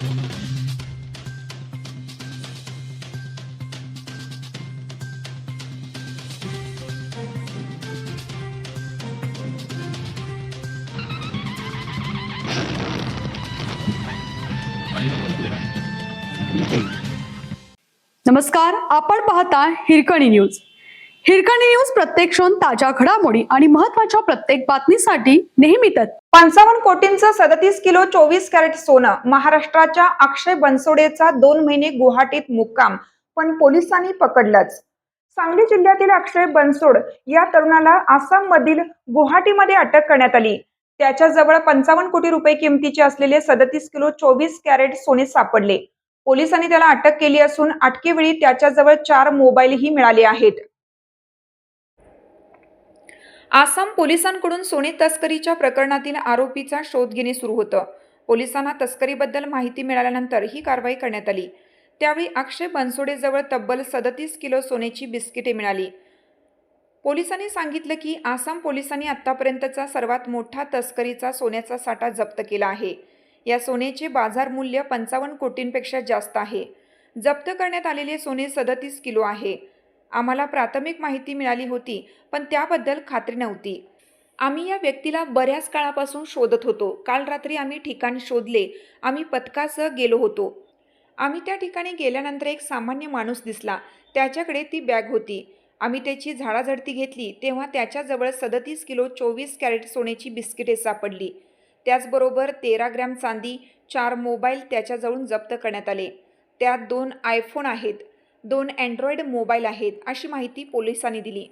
नमस्कार, आपण पाहता हिरकणी न्यूज. हिरकणी न्यूज प्रत्येक क्षण ताज्या घडामोडी आणि महत्त्वाच्या प्रत्येक बातमीसाठी नेहमी तत्पर. 55 कोटींचं 37 किलो 24 कॅरेट सोनं. महाराष्ट्राच्या अक्षय बनसोडेचा 2 महिने गुवाहाटीत मुक्काम, पण पोलिसांनी पकडलंच. सांगली जिल्ह्यातील अक्षय बनसोड या तरुणाला आसाम मधील गुवाहाटीमध्ये अटक करण्यात आली. त्याच्याजवळ 55 कोटी रुपये किमतीचे असलेले 37 किलो 24 कॅरेट सोने सापडले. पोलिसांनी त्याला अटक केली असून अटकेवेळी त्याच्याजवळ 4 मोबाईलही मिळाले आहेत. आसाम पोलिसांकडून सोने तस्करीच्या प्रकरणातील आरोपीचा शोध घेणे सुरू होतं. पोलिसांना तस्करीबद्दल माहिती मिळाल्यानंतर ही कारवाई करण्यात आली. त्यावेळी अक्षय बनसोडेजवळ तब्बल 37 किलो सोन्याची बिस्किटे मिळाली. पोलिसांनी सांगितलं की आसाम पोलिसांनी आतापर्यंतचा सर्वात मोठा तस्करीचा सोन्याचा साठा जप्त केला आहे. या सोन्याचे बाजार मूल्य 55 कोटींपेक्षा जास्त आहे. जप्त करण्यात आलेले सोने 37 किलो आहे. आम्हाला प्राथमिक माहिती मिळाली होती, पण त्याबद्दल खात्री नव्हती. आम्ही या व्यक्तीला बऱ्याच काळापासून शोधत होतो. काल रात्री आम्ही ठिकाण शोधले. आम्ही पथकासह गेलो होतो. आम्ही त्या ठिकाणी गेल्यानंतर एक सामान्य माणूस दिसला. त्याच्याकडे ती बॅग होती. आम्ही त्याची झाडाझडती घेतली तेव्हा त्याच्याजवळ 37 किलो 24 कॅरेट सोन्याची बिस्किटे सापडली. त्याचबरोबर 13 ग्रॅम चांदी, 4 मोबाईल त्याच्याजवळून जप्त करण्यात आले. त्यात 2 आयफोन आहेत, 2 अँड्रॉइड मोबाईल आहेत, अशी माहिती पोलिसांनी दिली.